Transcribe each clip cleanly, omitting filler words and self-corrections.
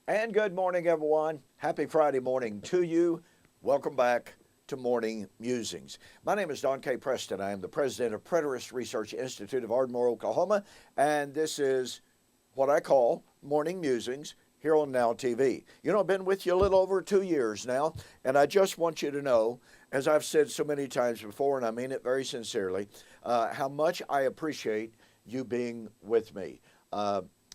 And good morning, everyone. Happy Friday morning to you. Welcome back to Morning Musings. My name is Don K. Preston. I am the president of Preterist Research Institute of Ardmore, Oklahoma, and this is what I call Morning Musings here on Now TV. You know, I've been with you a little over 2 years now, and I just want you to know, as I've said so many times before, and I mean it very sincerely, how much I appreciate you being with me.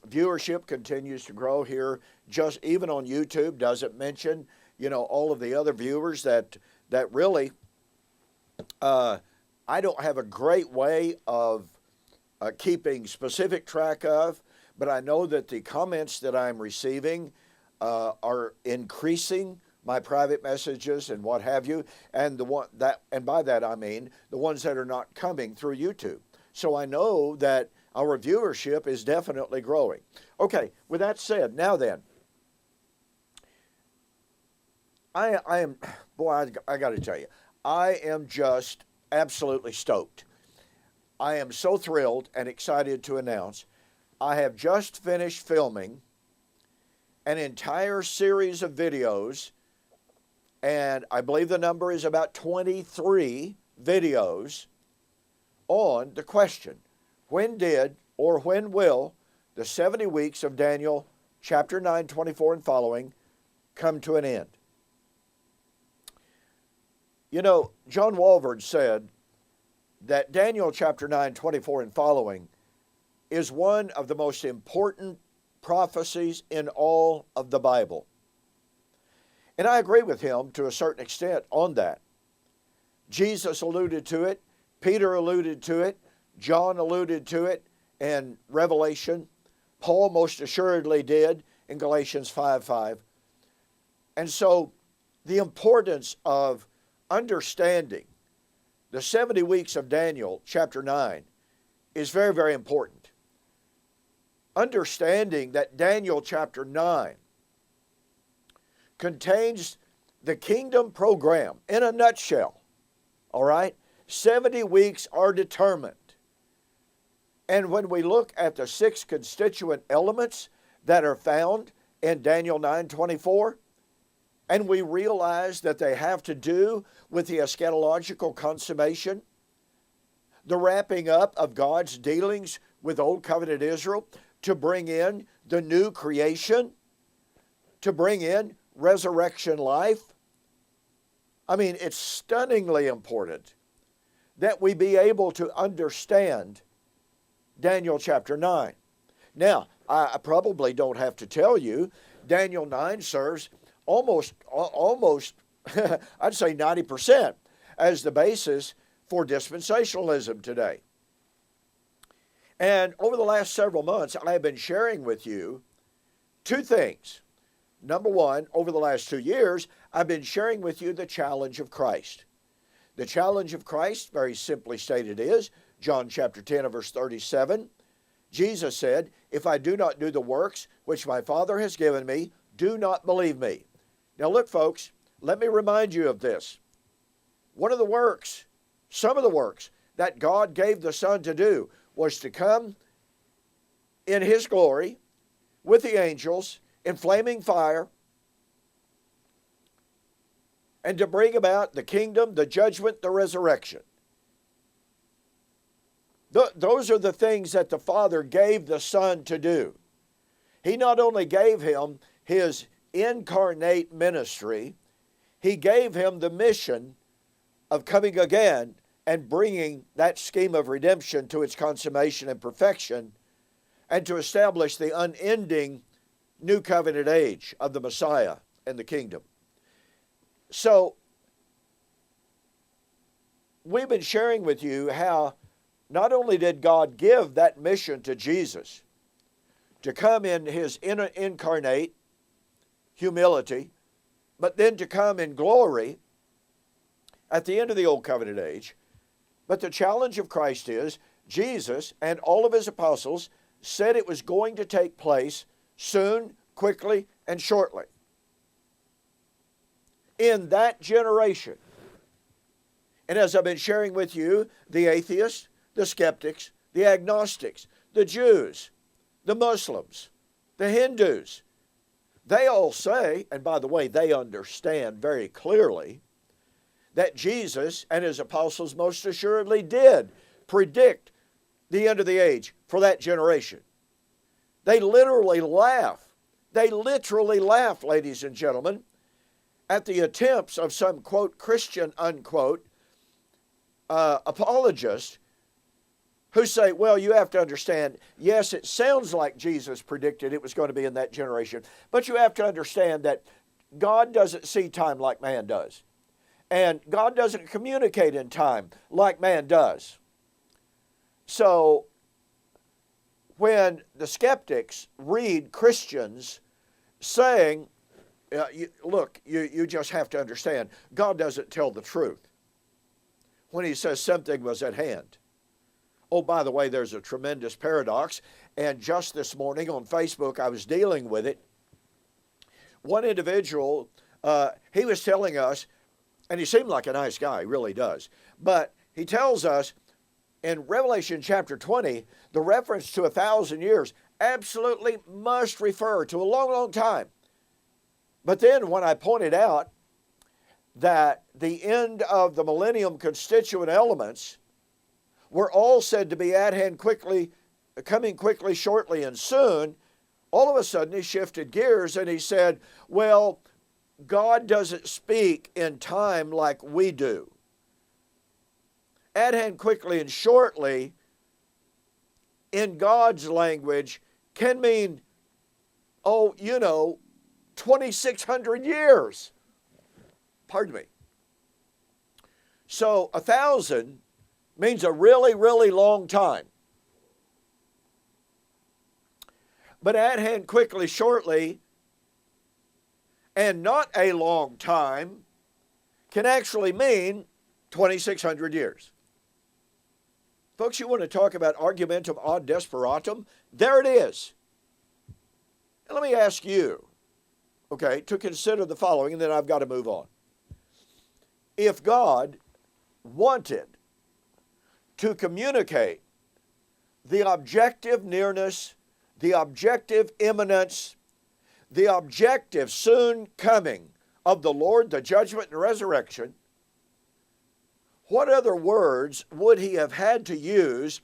Viewership continues to grow here, just even on YouTube. Doesn't mention, all of the other viewers that really I don't have a great way of keeping specific track of, but I know that the comments that I'm receiving are increasing my private messages and what have you, and by that I mean the ones that are not coming through YouTube. So I know that our viewership is definitely growing. Okay, with that said, now then, I got to tell you, I am just absolutely stoked. I am so thrilled and excited to announce I have just finished filming an entire series of videos, and I believe the number is about 23 videos on the question, when did or when will the 70 weeks of Daniel chapter 9, 24 and following come to an end? John Walvoord said that Daniel chapter 9, 24 and following is one of the most important prophecies in all of the Bible. And I agree with him to a certain extent on that. Jesus alluded to it, Peter alluded to it, John alluded to it in Revelation. Paul most assuredly did in Galatians 5:5. And so the importance of understanding the 70 weeks of Daniel chapter 9 is very, very important. Understanding that Daniel chapter 9 contains the kingdom program in a nutshell, all right? 70 weeks are determined. And when we look at the 6 constituent elements that are found in Daniel 9:24, and we realize that they have to do with the eschatological consummation, the wrapping up of God's dealings with Old Covenant Israel to bring in the new creation, to bring in resurrection life. I mean, it's stunningly important that we be able to understand Daniel chapter 9. Now, I probably don't have to tell you, Daniel 9 serves almost I'd say 90% as the basis for dispensationalism today. And over the last several months, I have been sharing with you 2 things. Number one, over the last 2 years, I've been sharing with you the challenge of Christ. The challenge of Christ, very simply stated, is John chapter 10 and verse 37. Jesus said, if I do not do the works which my Father has given me, do not believe me. Now look, folks, let me remind you of this. One of the works, some of the works that God gave the Son to do was to come in His glory with the angels in flaming fire and to bring about the kingdom, the judgment, the resurrection. Those are the things that the Father gave the Son to do. He not only gave Him His incarnate ministry, He gave Him the mission of coming again and bringing that scheme of redemption to its consummation and perfection, and to establish the unending new covenant age of the Messiah and the kingdom. So, we've been sharing with you how not only did God give that mission to Jesus to come in His incarnate humility, but then to come in glory at the end of the Old Covenant age. But the challenge of Christ is Jesus and all of His apostles said it was going to take place soon, quickly, and shortly. In that generation. And as I've been sharing with you, the atheists, the skeptics, the agnostics, the Jews, the Muslims, the Hindus, They all say, and by the way, they understand very clearly, that Jesus and his apostles most assuredly did predict the end of the age for that generation. They literally laugh. They literally laugh, ladies and gentlemen, at the attempts of some, quote, Christian, unquote, apologists who say, well, you have to understand, yes, it sounds like Jesus predicted it was going to be in that generation, but you have to understand that God doesn't see time like man does. And God doesn't communicate in time like man does. So when the skeptics read Christians saying, you just have to understand, God doesn't tell the truth when he says something was at hand. Oh, by the way, there's a tremendous paradox. And just this morning on Facebook, I was dealing with it. One individual, he was telling us, and he seemed like a nice guy, he really does. But he tells us in Revelation chapter 20, the reference to 1,000 years absolutely must refer to a long, long time. But then when I pointed out that the end of the millennium constituent elements were all said to be at hand quickly, coming quickly, shortly, and soon, all of a sudden he shifted gears and he said, well, God doesn't speak in time like we do. At hand quickly and shortly, in God's language, can mean, 2,600 years. Pardon me. So 1,000 means a really, really long time. But at hand quickly, shortly, and not a long time can actually mean 2,600 years. Folks, you want to talk about argumentum ad desperatum? There it is. And let me ask you, to consider the following, and then I've got to move on. If God wanted to communicate the objective nearness, the objective imminence, the objective soon coming of the Lord, the judgment and resurrection, what other words would he have had to use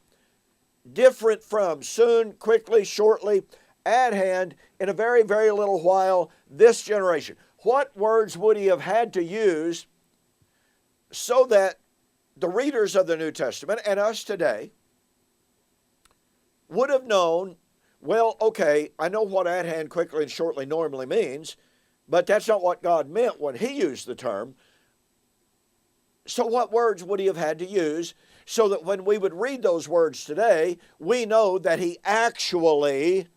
different from soon, quickly, shortly, at hand, in a very, very little while, this generation? What words would he have had to use so that the readers of the New Testament and us today would have known, well, okay, I know what at hand, quickly, and shortly normally means, but that's not what God meant when he used the term. So what words would he have had to use so that when we would read those words today, we know that he actually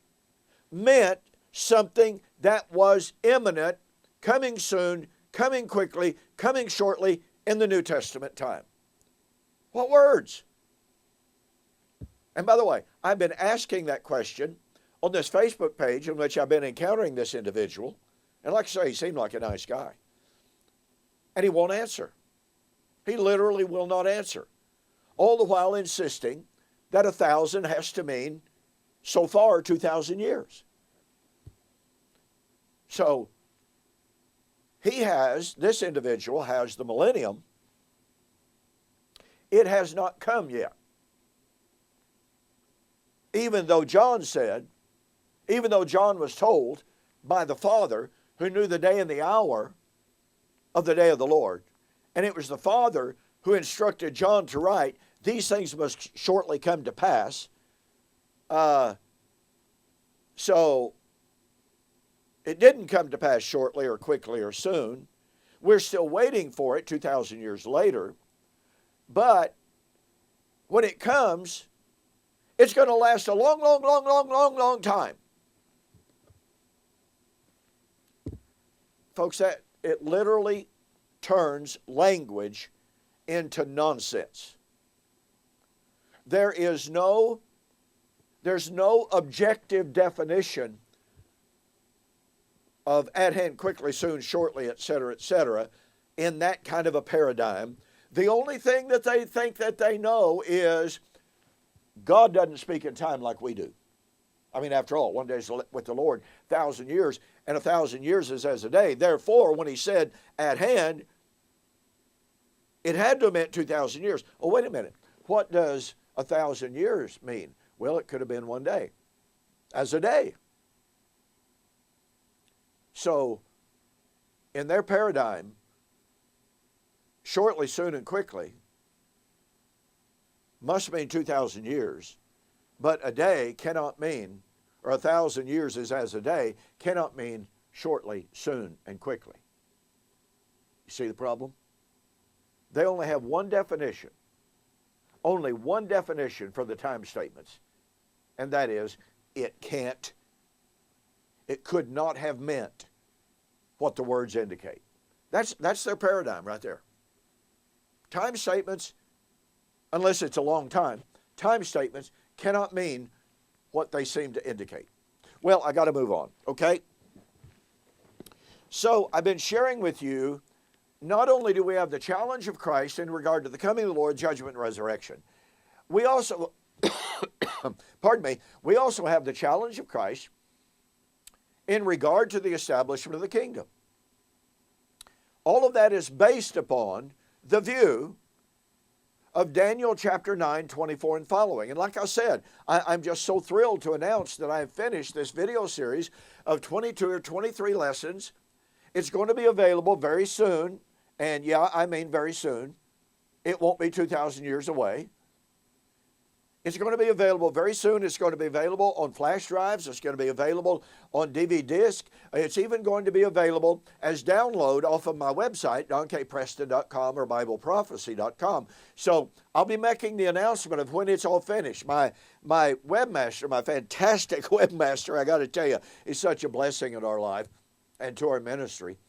meant something that was imminent, coming soon, coming quickly, coming shortly in the New Testament time? What words? And by the way, I've been asking that question on this Facebook page in which I've been encountering this individual. And like I say, he seemed like a nice guy. And he won't answer. He literally will not answer. All the while insisting that 1,000 has to mean, so far, 2,000 years. So, this individual has the millennium. It has not come yet. Even though John was told by the Father, who knew the day and the hour of the day of the Lord, and it was the Father who instructed John to write, these things must shortly come to pass. So it didn't come to pass shortly or quickly or soon. We're still waiting for it 2,000 years later. But when it comes, it's going to last a long, long, long, long, long, long time. Folks, that it literally turns language into nonsense. There's no objective definition of at hand, quickly, soon, shortly, etc., in that kind of a paradigm. The only thing that they think that they know is God doesn't speak in time like we do. I mean, after all, one day is with the Lord, 1,000 years, and 1,000 years is as a day. Therefore, when he said at hand, it had to have meant 2,000 years. Oh, wait a minute. What does 1,000 years mean? Well, it could have been one day, as a day. So, in their paradigm, shortly, soon, and quickly must mean 2,000 years, but a day cannot mean, or 1,000 years is as a day, cannot mean shortly, soon, and quickly. You see the problem? They only have one definition for the time statements, and that is, it could not have meant what the words indicate. That's their paradigm right there. Time statements, unless it's a long time statements cannot mean what they seem to indicate. Well, I got to move on, okay? So I've been sharing with you, not only do we have the challenge of Christ in regard to the coming of the Lord, judgment, and resurrection, we also, we also have the challenge of Christ in regard to the establishment of the kingdom. All of that is based upon the view of Daniel chapter 9, 24 and following. And like I said, I'm just so thrilled to announce that I have finished this video series of 22 or 23 lessons. It's going to be available very soon. And yeah, I mean very soon. It won't be 2,000 years away. It's going to be available very soon. It's going to be available on flash drives. It's going to be available on DVD disc. It's even going to be available as download off of my website, donkpreston.com or BibleProphecy.com. So I'll be making the announcement of when it's all finished. My webmaster, my fantastic webmaster, I got to tell you, is such a blessing in our life and to our ministry.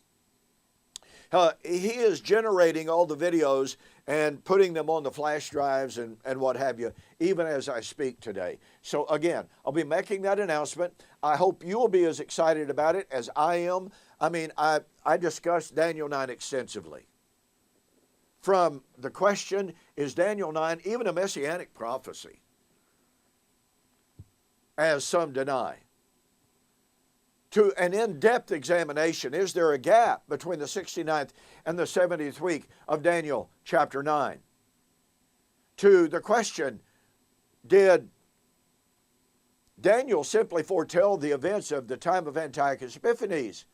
He is generating all the videos and putting them on the flash drives and what have you, even as I speak today. So again, I'll be making that announcement. I hope you will be as excited about it as I am. I mean, I discussed Daniel 9 extensively. From the question, is Daniel 9 even a messianic prophecy? As some deny. To an in-depth examination, is there a gap between the 69th and the 70th week of Daniel chapter 9? To the question, did Daniel simply foretell the events of the time of Antiochus Epiphanes?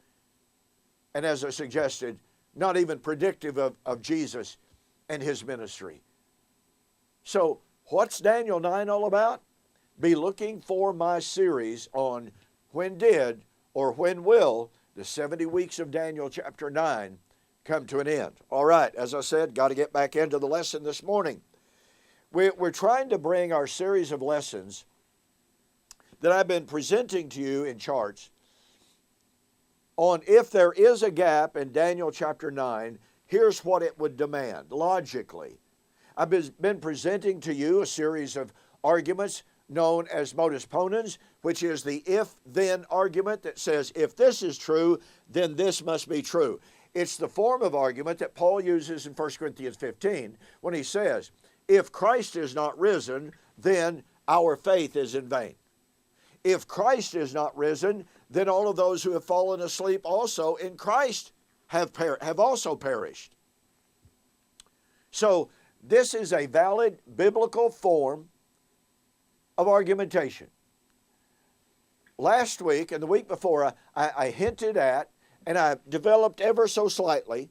And as I suggested, not even predictive of Jesus and his ministry. So what's Daniel 9 all about? Be looking for my series on when did or when will the 70 weeks of Daniel chapter 9 come to an end. All right, as I said, got to get back into the lesson this morning. We're trying to bring our series of lessons that I've been presenting to you in charts on if there is a gap in Daniel chapter 9, here's what it would demand, logically. I've been presenting to you a series of arguments known as modus ponens, which is the if-then argument that says, if this is true, then this must be true. It's the form of argument that Paul uses in 1 Corinthians 15 when he says, if Christ is not risen, then our faith is in vain. If Christ is not risen, then all of those who have fallen asleep also in Christ have also perished. So this is a valid biblical form of argumentation. Last week and the week before, I hinted at, and I developed ever so slightly,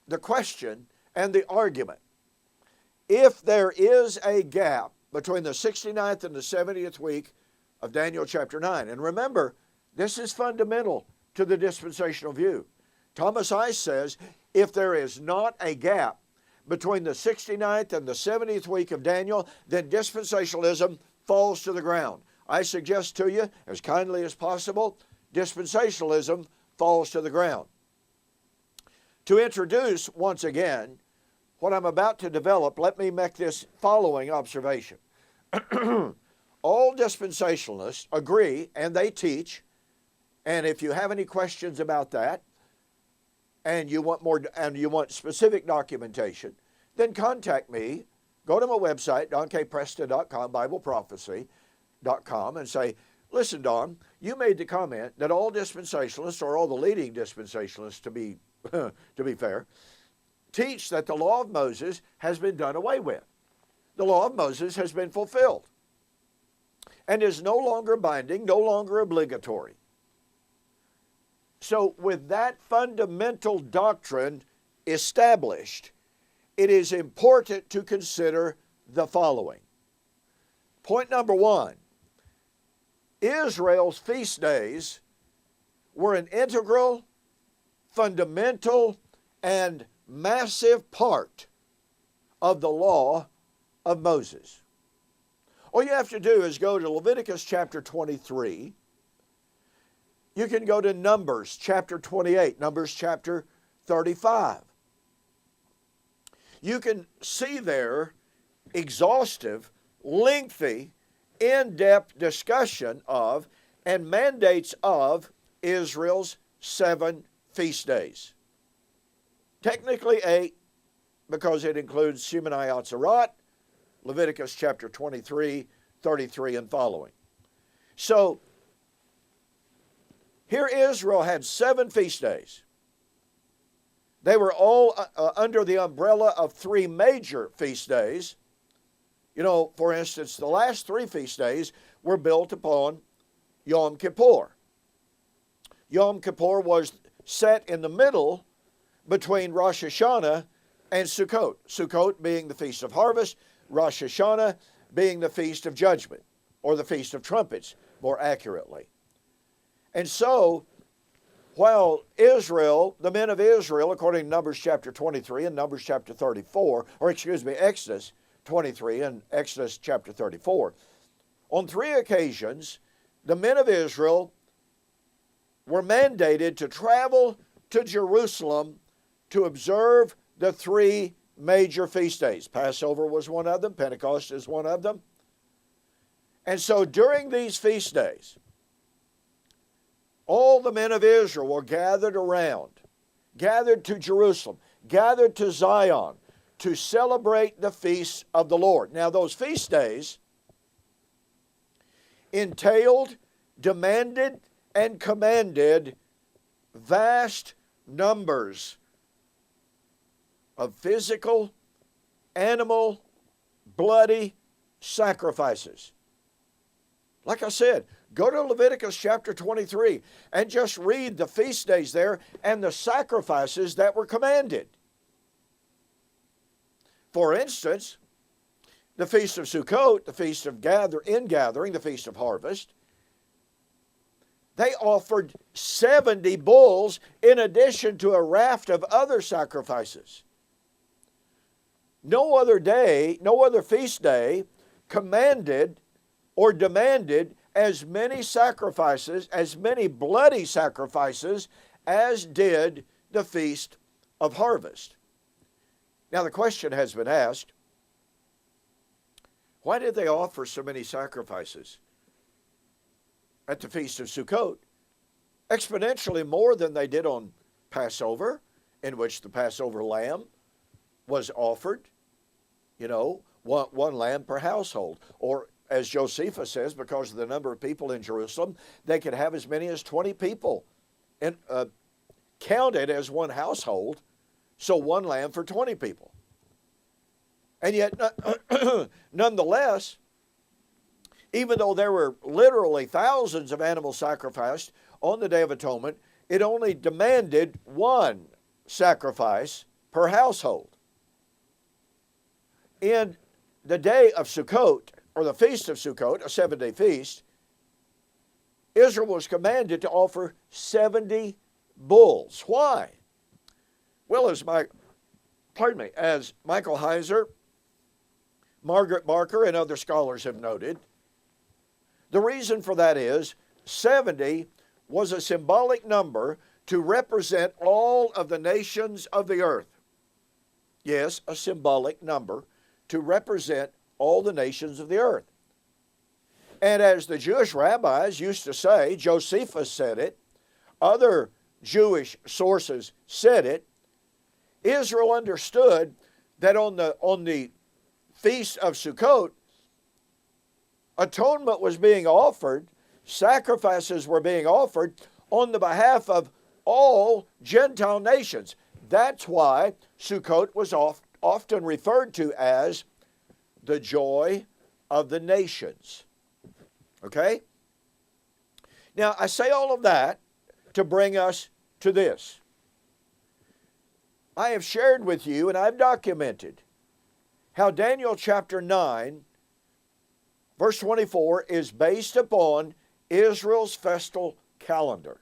the question and the argument. If there is a gap between the 69th and the 70th week of Daniel chapter 9, and remember, this is fundamental to the dispensational view. Thomas Ice says, if there is not a gap between the 69th and the 70th week of Daniel, then dispensationalism falls to the ground. I suggest to you, as kindly as possible, dispensationalism falls to the ground. To introduce, once again, what I'm about to develop, let me make this following observation. All dispensationalists agree, and they teach, and if you have any questions about that, and you want specific documentation, then contact me. Go to my website, donkpreston.com, BibleProphecy.com, and say, Listen, Don, you made the comment that all dispensationalists, or all the leading dispensationalists to be, to be fair, teach that the law of Moses has been done away with. The law of Moses has been fulfilled and is no longer binding, no longer obligatory. So with that fundamental doctrine established, it is important to consider the following. Point number one, Israel's feast days were an integral, fundamental, and massive part of the law of Moses. All you have to do is go to Leviticus chapter 23. You can go to Numbers chapter 28, Numbers chapter 35. You can see there exhaustive, lengthy, in-depth discussion of and mandates of Israel's 7 feast days. Technically 8, because it includes Shemini Atzerat, Leviticus chapter 23, 33, and following. So, here Israel had 7 feast days. They were all under the umbrella of 3 major feast days. You know, for instance, the last 3 feast days were built upon Yom Kippur. Yom Kippur was set in the middle between Rosh Hashanah and Sukkot. Sukkot being the Feast of Harvest, Rosh Hashanah being the Feast of Judgment, or the Feast of Trumpets, more accurately. And so, while Israel, the men of Israel, according to Numbers chapter 23 and Numbers chapter 34, Exodus 23 and Exodus chapter 34, on 3 occasions, the men of Israel were mandated to travel to Jerusalem to observe the 3 major feast days. Passover was one of them. Pentecost is one of them. And so during these feast days, all the men of Israel were gathered around, gathered to Jerusalem, gathered to Zion to celebrate the feasts of the Lord. Now, those feast days entailed, demanded, and commanded vast numbers of physical, animal, bloody sacrifices. Like I said, go to Leviticus chapter 23 and just read the feast days there and the sacrifices that were commanded. For instance, the Feast of Sukkot, the Feast of Ingathering, the Feast of Harvest, they offered 70 bulls in addition to a raft of other sacrifices. No other day, no other feast day commanded or demanded as many sacrifices, as many bloody sacrifices, as did the Feast of Harvest. Now the question has been asked, why did they offer so many sacrifices at the Feast of Sukkot? Exponentially more than they did on Passover, in which the Passover lamb was offered, one lamb per household. Or as Josephus says, because of the number of people in Jerusalem, they could have as many as 20 people counted as one household, so one lamb for 20 people. And yet, nonetheless, even though there were literally thousands of animals sacrificed on the Day of Atonement, it only demanded one sacrifice per household. In the day of Sukkot, or the Feast of Sukkot, a 7-day feast, Israel was commanded to offer 70 bulls. Why? Well, as Michael Heiser, Margaret Barker, and other scholars have noted, the reason for that is 70 was a symbolic number to represent all of the nations of the earth. Yes, a symbolic number to represent all the nations of the earth. And as the Jewish rabbis used to say, Josephus said it, other Jewish sources said it, Israel understood that on the Feast of Sukkot, atonement was being offered sacrifices were being offered on the behalf of all Gentile nations. That's why Sukkot was often referred to as the joy of the nations. Okay? Now, I say all of that to bring us to this. I have shared with you and I've documented how Daniel chapter 9, verse 24 is based upon Israel's festal calendar.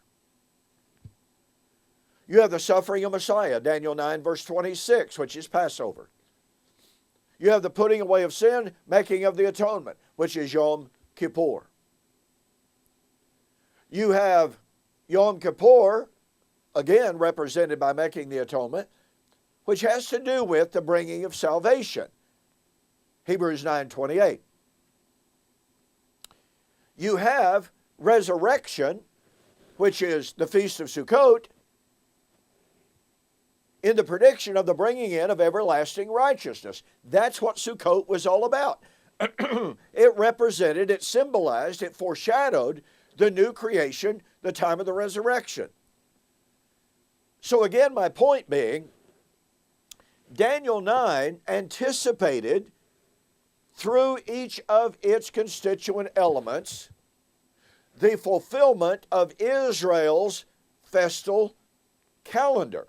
You have the suffering of Messiah, Daniel 9, verse 26, which is Passover. You have the putting away of sin, making of the atonement, which is Yom Kippur. You have Yom Kippur, again represented by making the atonement, which has to do with the bringing of salvation, Hebrews 9:28. You have resurrection, which is the Feast of Sukkot, in the prediction of the bringing in of everlasting righteousness. That's what Sukkot was all about. It represented, it symbolized, it foreshadowed the new creation, the time of the resurrection. So again, my point being, Daniel 9 anticipated through each of its constituent elements the fulfillment of Israel's festal calendar.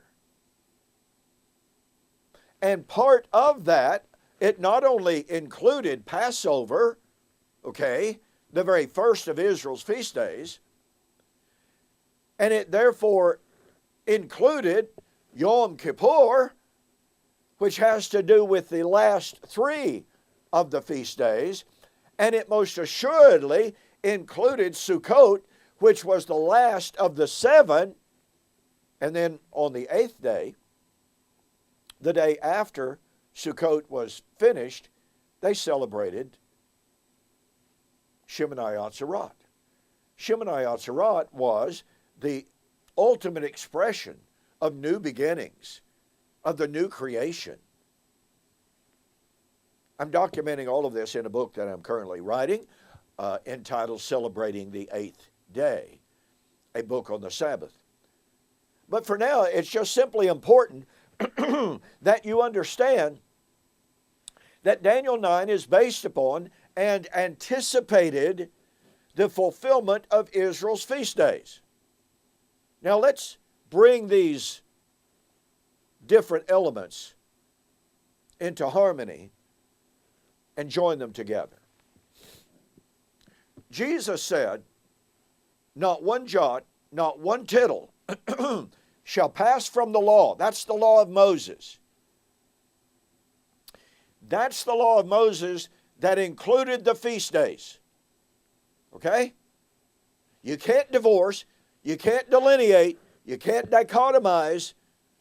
And part of that, it not only included Passover, okay, the very first of Israel's feast days, and it therefore included Yom Kippur, which has to do with the last three of the feast days, and it most assuredly included Sukkot, which was the last of the seven, and then on the eighth day, the day after Sukkot was finished, they celebrated Shemini Atzeroth. Shemini Atzeroth was the ultimate expression of new beginnings, of the new creation. I'm documenting all of this in a book that I'm currently writing entitled Celebrating the Eighth Day, a book on the Sabbath. But for now, it's just simply important that you understand that Daniel 9 is based upon and anticipated the fulfillment of Israel's feast days. Now let's bring these different elements into harmony and join them together. Jesus said, "Not one jot, not one tittle shall pass from the law." That's the law of Moses. That's the law of Moses that included the feast days. Okay? You can't divorce, you can't delineate, you can't dichotomize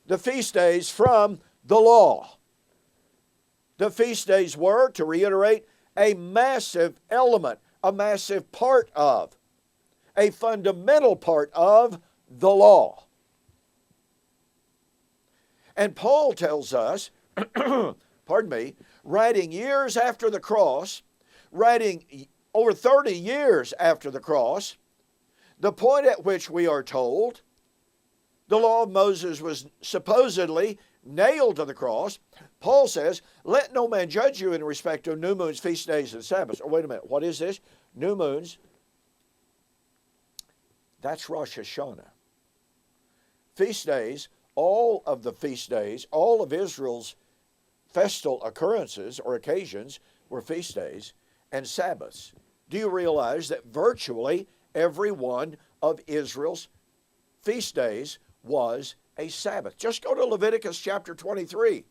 the feast days from the law. The feast days were, to reiterate, a massive element, a massive part of, a fundamental part of the law. And Paul tells us, pardon me, writing years after the cross, writing over 30 years after the cross, the point at which we are told the law of Moses was supposedly nailed to the cross, Paul says, "Let no man judge you in respect of new moons, feast days, and Sabbaths." Oh, wait a minute, what is this? New moons. That's Rosh Hashanah. Feast days, all of the feast days, all of Israel's festal occurrences or occasions were feast days and Sabbaths. Do you realize that virtually every one of Israel's feast days was a Sabbath? Just go to Leviticus chapter 23.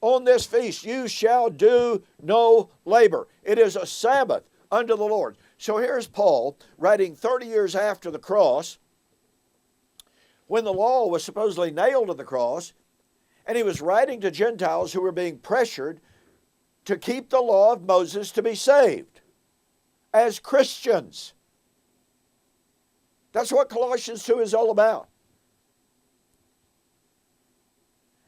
On this feast you shall do no labor. It is a Sabbath unto the Lord. So here's Paul writing 30 years after the cross, when the law was supposedly nailed to the cross, and he was writing to Gentiles who were being pressured to keep the law of Moses to be saved as Christians. That's what Colossians 2 is all about.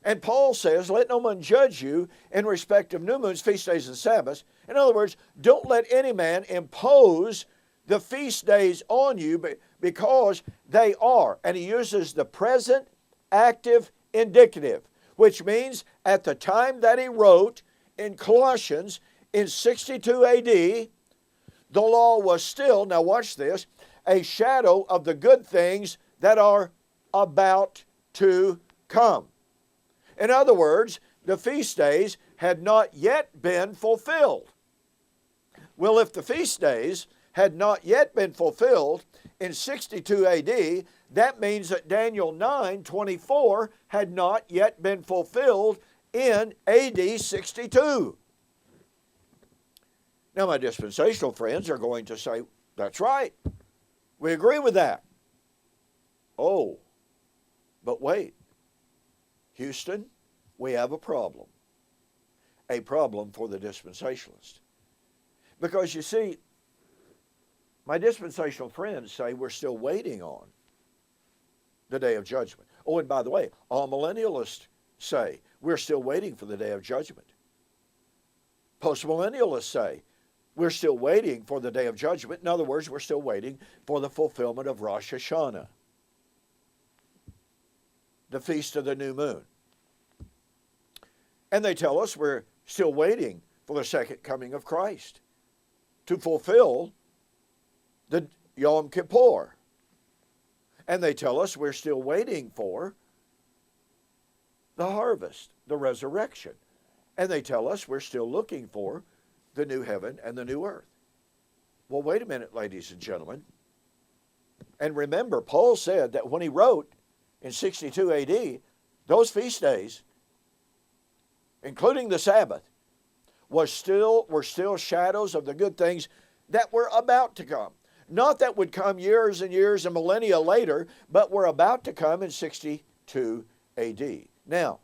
And Paul says, "Let no man judge you in respect of new moons, feast days, and Sabbaths." In other words, don't let any man impose the feast days on you because they are. And he uses the present active indicative, which means at the time that he wrote in Colossians in 62 AD, the law was still, now watch this, a shadow of the good things that are about to come. In other words, the feast days had not yet been fulfilled. Well, if the feast days had not yet been fulfilled in 62 AD, that means that Daniel 9:24 had not yet been fulfilled in AD 62. Now, my dispensational friends are going to say, that's right. We agree with that. Oh, but wait. Houston, we have a problem. A problem for the dispensationalist. Because you see, my dispensational friends say we're still waiting on the day of judgment. Oh, and by the way, all millennialists say we're still waiting for the day of judgment. Postmillennialists say we're still waiting for the day of judgment. In other words, we're still waiting for the fulfillment of Rosh Hashanah, the feast of the new moon. And they tell us we're still waiting for the second coming of Christ to fulfill the Yom Kippur. And they tell us we're still waiting for the harvest, the resurrection. And they tell us we're still looking for the new heaven and the new earth. Well, wait a minute, ladies and gentlemen. And remember, Paul said that when he wrote in 62 AD, those feast days, including the Sabbath, were still shadows of the good things that were about to come. Not that would come years and years and millennia later, but were about to come in 62 AD. Now,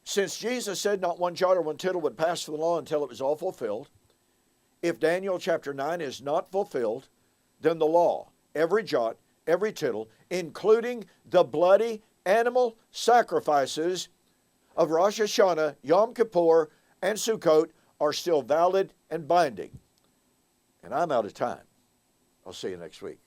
since Jesus said not one jot or one tittle would pass from the law until it was all fulfilled, if Daniel chapter 9 is not fulfilled, then the law, every jot, every tittle, including the bloody animal sacrifices of Rosh Hashanah, Yom Kippur, and Sukkot, are still valid and binding. And I'm out of time. I'll see you next week.